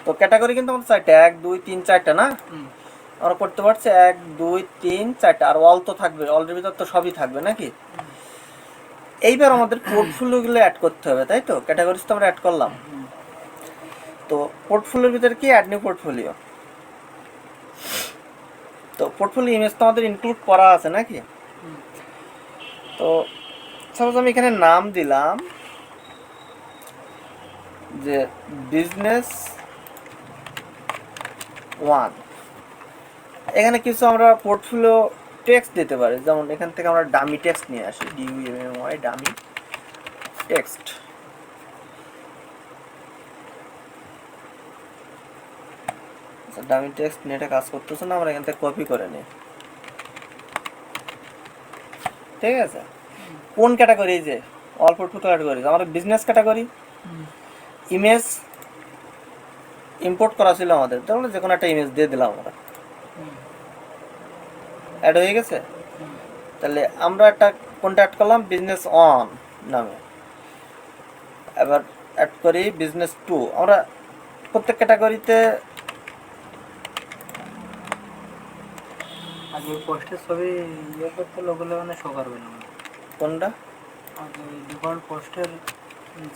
তো ক্যাটাগরি কিন্তু আমাদের চারটে, 1 2 3 4টা না, আমরা করতে পারছি 1 2 3 4টা, আর অল তো থাকবে, অলরেডি ভিতর তো সবই থাকবে নাকি। এইবার আমাদের পোর্টফোলিওগুলো অ্যাড করতে হবে, তাই তো? ক্যাটাগরিজ তো আমরা অ্যাড করলাম, তো পোর্টফোলিওর ভিতরে কি অ্যাড নিউ পোর্টফোলিও। তো পোর্টফোলিও ইমেজ তো আমাদের ইনক্লুড করা আছে নাকি। তো সাপোজ আমি এখানে নাম দিলাম যে বিজনেস 1। এখানে কিছু আমরা পোর্টফোলিও টেক্সট দিতে পারি, যেমন এখান থেকে আমরা ডামি টেক্সট নিয়ে আসি, DUMMY dummy text. Dummy text নিয়ে এটা কাজ করতেছে না, আমরা এখান থেকে কপি করে নিই, ঠিক আছে। কোন ক্যাটাগরি, যে অল পোর্টফোলিও ক্যাটাগরি, আমরা বিজনেস ক্যাটাগরি। ইমেজ ইম্পোর্ট করা ছিল আমাদের, তাহলে যে কোনো একটা ইমেজ দিয়ে দিলাম আমরা, অ্যাড হয়ে গেছে। তাহলে আমরা একটা কোনটা অ্যাড করলাম, বিজনেস অন নামে। এবার অ্যাড করি বিজনেস 2। আমরা প্রত্যেক ক্যাটাগরিতে আগে পোস্টের ছবি ইয়ে করতে ওগুলো মানে শো করবে না, কোনটা, আগে ডিফল্ট পোস্টের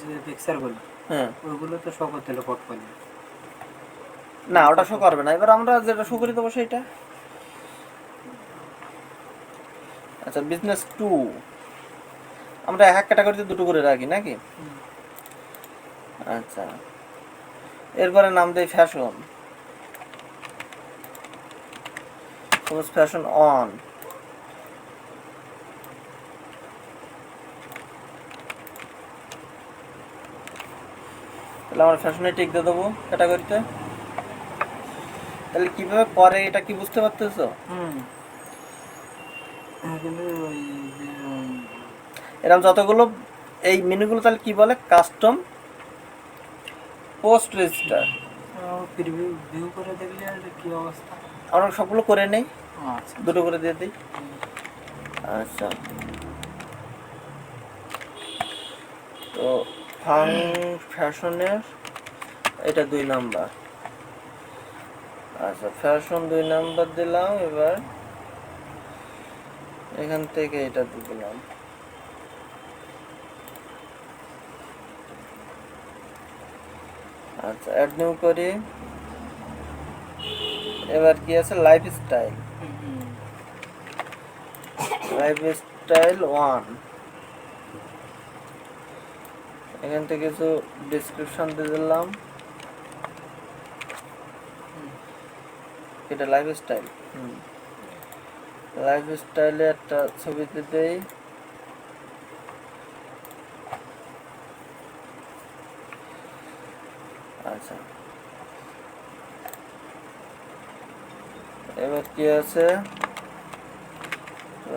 যে পিকচারগুলো, হ্যাঁ ওইগুলো তো শো করতে হলো পোর্টফোলিও। না, ওটা শো করবে না। এবার আমরা যেটা শো করি দেবো সেইটা। আচ্ছা, বিজনেস 2 আমরা এক ক্যাটাগরিতে দুটো করে রাখি নাকি। আচ্ছা, এরপরে নাম দেই ফ্যাশন, সাপোজ ফ্যাশন অন। তাহলে আমরা ফ্যাশনে টিক দিয়ে দেবো ক্যাটাগরিতে। তাহলে কিভাবে করে এটা কি বুঝতে পারতেছো? কিন্তু ওই যে এরকম যতগুলো এই মেনুগুলো তাহলে কি বলে, custom post register. Preview view করে দেখলে আর কি অবস্থা, আমরা সবগুলো করে নেই, আচ্ছা দুটো করে দিয়ে দিই। আচ্ছা, তো ফ্যাশনের এটা 2 নাম্বার। আচ্ছা, ফ্যাশন 2 নাম্বার দিলাম। এবার এখান থেকে এটা দিয়ে দিলাম। আচ্ছা, অ্যাড নিউ করি। এবার কি আছে, লাইফস্টাইল, লাইফস্টাইল 1। এখান থেকে কিছু ডেসক্রিপশন দিয়ে দিলাম, এটা লাইফস্টাইল। লাইফস্টাইলে একটা ছবি দিয়ে দেই। আচ্ছা, এবার কি আছে,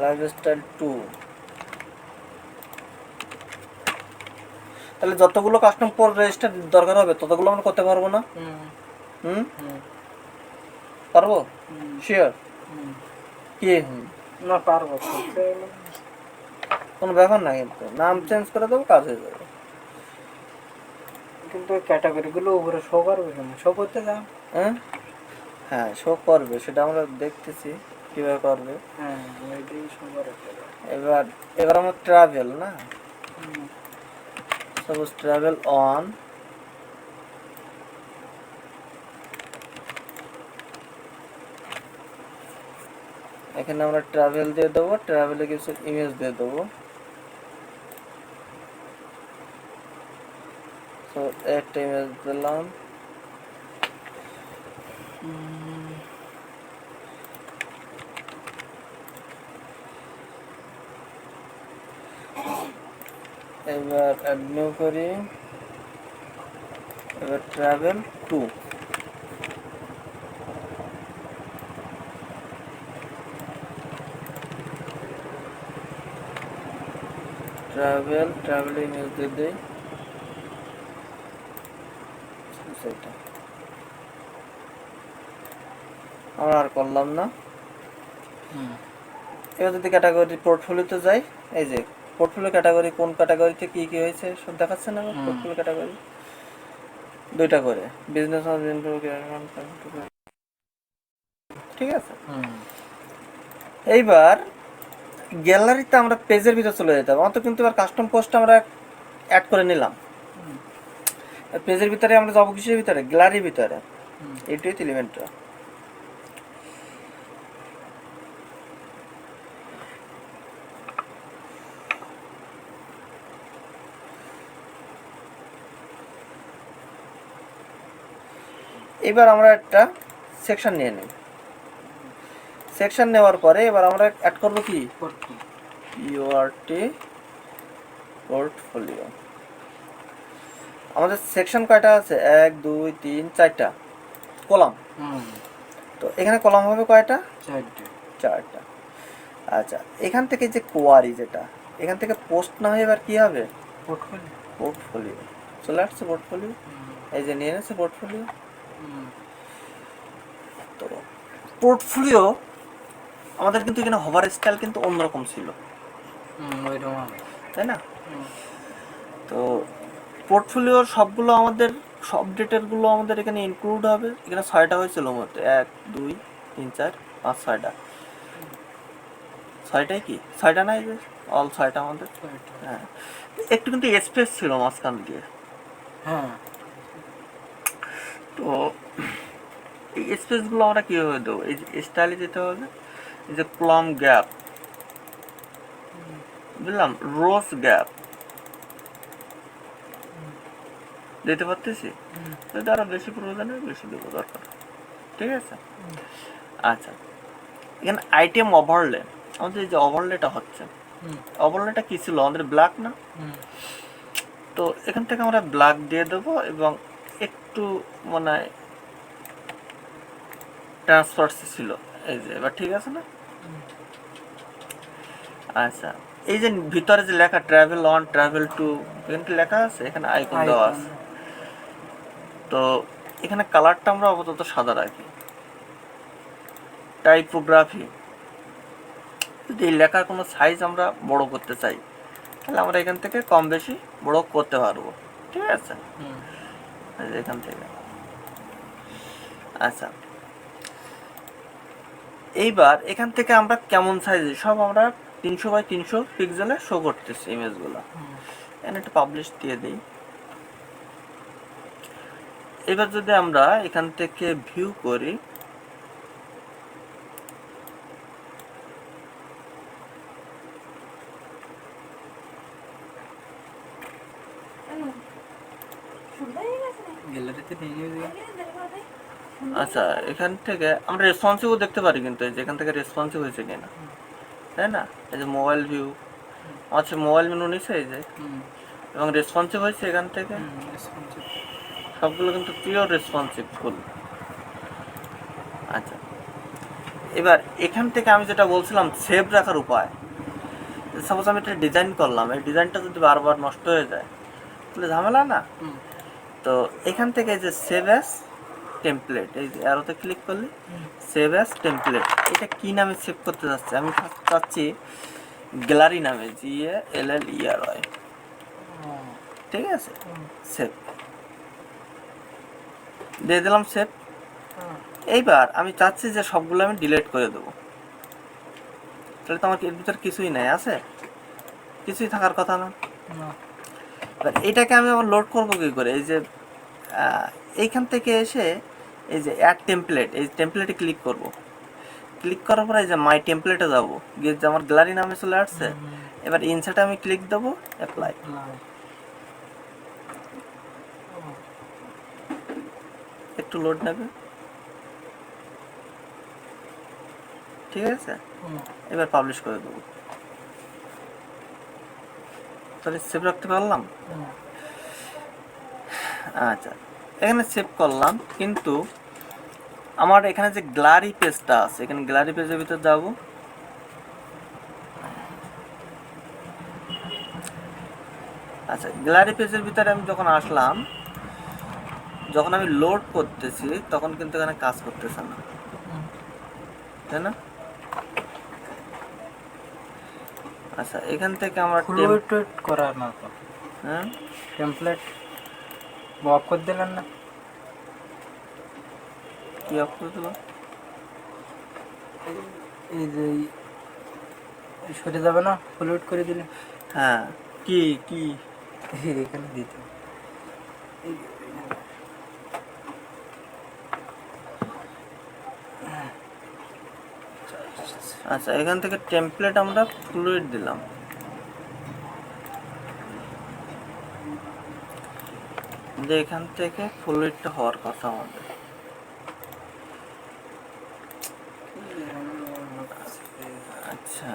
লাইফস্টাইল 2। তাহলে যতগুলো কাস্টম পোস্ট রেজিস্টার দরকার হবে ততগুলো আমরা করতে পারবো না? পারবো, শিওর? কি না পারবো, কোনো ব্যাপার না, কিন্তু নাম চেঞ্জ করে দেবো, কাজ হয়ে যাবে। কিন্তু ক্যাটাগরিগুলো উপরে শো করবে কেন, শো করতে যাও। হ্যাঁ, শো করবে, সেটা আমরা দেখতেছি কিভাবে করবে। হ্যাঁ, ওইটাই শো করে। এবার এবার আমার ট্রাভেল না, সাপোজ ট্রাভেল অন। এখানে আমরা ট্রাভেল দিয়ে দেবো, ট্রাভেলে কিছু ইমেজ দিয়ে দেবো। তো একটা ইমেজ দিলাম। এবার অ্যাড নিউ করি। এবার ট্রাভেল 2। ট্রাভেল ইমেজ দিয়ে দিই সেটা। আমরা আর করলাম না। এবার যদি ক্যাটাগরি পোর্টফোলিওতে যাই, এই যে পোর্টফোলিও ক্যাটাগরি, কোন ক্যাটাগরিতে কি কি হয়েছে সব দেখাচ্ছে না পোর্টফোলিও ক্যাটাগরি। দুইটা করে বিজনেস, ঠিক আছে। এইবার গ্যালারিতে আমরা পেজের ভিতরে চলে যেতে হবে, অত কিন্তু এবার কাস্টম পোস্ট আমরা অ্যাড করে নিলাম। পেজের ভিতরে আমরা যাবো কিসের ভিতরে, গ্যালারির ভিতরে, এইটাই এলিমেন্টটা। এবার আমরা একটা সেকশন নিয়ে নিই। সেকশন নেওয়ার পরে এবার আমরা অ্যাড করবো কি, ইউআরটি পোর্টফোলিও। আমাদের সেকশন কয়টা আছে, 1 2 3 4টা কলাম। তো এখানে কলাম হবে কয়টা, 4টা। আচ্ছা, এখান থেকে যে কোয়ারি, যেটা এখান থেকে পোস্ট না হয়ে এবার কি হবে, পোর্টফোলিও চলে আসছে। পোর্টফোলিও এই যে নিয়ে নিচ্ছে পোর্টফোলিও। তো পোর্টফোলিও আমাদের কিন্তু এখানে হোভার স্টাইল কিন্তু অন্যরকম ছিল, তাই না? তো পোর্টফোলিওর সবগুলো আমাদের, সব ডিটেলগুলো আমাদের এখানে ইনক্লুড হবে। এখানে 6টা হয়েছিল মধ্যে, 1 2 3 4 5 6টা। 6টাই কি, 6টা নাই যে অল 6টা আমাদের। হ্যাঁ, একটু কিন্তু স্পেস ছিল মাঝখান দিয়ে। তো এই স্পেসগুলো আমরা কীভাবে দেবো, এই যে স্টাইলে যেতে হবে, এই যে কলাম গ্যাপ, বুঝলাম, রোজ গ্যাপ দিতে পারতেছি। যদি আরো বেশি প্রয়োজন হয় বেশি দেবো, দরকার, ঠিক আছে। আচ্ছা, এখানে আইটেম ওভারলে, আমাদের এই যে ওভারলেটা হচ্ছে, ওভারলেটা কি ছিল আমাদের, ব্ল্যাক না? তো এখান থেকে আমরা ব্ল্যাক দিয়ে দেবো এবং একটু মানে ট্রান্সপারেন্সি ছিল, এই যে এবার ঠিক আছে না? আচ্ছা, এই যে ভিতরে যে লেখা ট্রাভেল 1 ট্রাভেল 2 এখানে কি লেখা আছে, এখানে আইকন দেওয়া আছে। তো এখানে কালারটা আমরা আপাতত সাদা রাখি। টাইপোগ্রাফি, যদি এই লেখার কোনো সাইজ আমরা বড় করতে চাই তাহলে আমরা এখান থেকে কম বেশি বড় করতে পারবো, ঠিক আছে, এখান থেকে। আচ্ছা, এইবার এখান থেকে আমরা কেমন সাইজ, সব আমরা 300 বাই 300 পিক্সেলে শো করতেছি ইমেজগুলো। এখানে একটা পাবলিশ দিয়ে দিই। এবার যদি আমরা এখান থেকে ভিউ করি, আচ্ছা, এখান থেকে আমরা রেসপন্সিভও দেখতে পারি কিন্তু, এই যে এখান থেকে রেসপন্সিভ হয়েছে কিনা, তাই না? এই যে মোবাইল ভিউ, আচ্ছা মোবাইল মেনু নিচ্ছে এই যে, এবং রেসপন্সিভ হয়েছে এখান থেকে, সবগুলো কিন্তু পিওর রেসপন্সিভ ফুল। আচ্ছা, এবার এখান থেকে আমি যেটা বলছিলাম সেভ রাখার উপায়, সাপোজ আমি একটা ডিজাইন করলাম, এই ডিজাইনটা যদি বারবার নষ্ট হয়ে যায় তাহলে ঝামেলা না? তো এখান থেকে যে সেভ অ্যাজ টেমপ্লেট, এই যে অ্যারোতে ক্লিক করলে সেভ অ্যাজ টেমপ্লেট, এটা কি নামে সেভ করতে যাচ্ছে, আমি চাচ্ছি গ্যালারি নামে, GALLERY, ঠিক আছে, সেভ দিয়ে দিলাম, সেভ। এইবার আমি চাচ্ছি যে সবগুলো আমি ডিলিট করে দেবো, তাহলে তো আমার এর ভিতর কিছুই নাই, আছে কিছুই থাকার কথা না। এবার এইটাকে আমি আবার লোড করবো কী করে, এই যে এইখান থেকে এসে এই যে অ্যাড টেমপ্লেট, এই টেমপ্লেটে ক্লিক করব, ক্লিক করার পরে এই যে মাই টেমপ্লেটে যাবো, গিয়ে যে আমার গ্যালারি নামে চলে আসছে। এবার ইনসার্টে আমি ক্লিক দেবো, অ্যাপ্লাই, একটু লোড নেবে, ঠিক আছে। এবার পাবলিশ করে দেবো, তাহলে সেভ রাখতে পারলাম। আচ্ছা, এখানে সেভ করলাম, কিন্তু আমার এখানে যে গ্যালারি পেজটা আছে, এখানে গ্যালারি পেজের ভিতর যাব, আচ্ছা গ্যালারি পেজের ভিতরে আমি যখন আসলাম, যখন আমি লোড করতেছি তখন কিন্তু এখানে কাজ করতেছে না, তাই না? আচ্ছা, এখান থেকে আমরা করার না তো, হ্যাঁ টেমপ্লেট বক করে দিলেন না, কি অফ করে দিলাম? এই যে সরে যাবে না, ফ্লুইড করে দিলে। হ্যাঁ, কি কি এখানে দিতে আচ্ছা, এখান থেকে টেমপ্লেট আমরা ফ্লুইড দিলাম। যে এখান থেকে ফ্লুইডটা হওয়ার কথা আমাদের। আচ্ছা,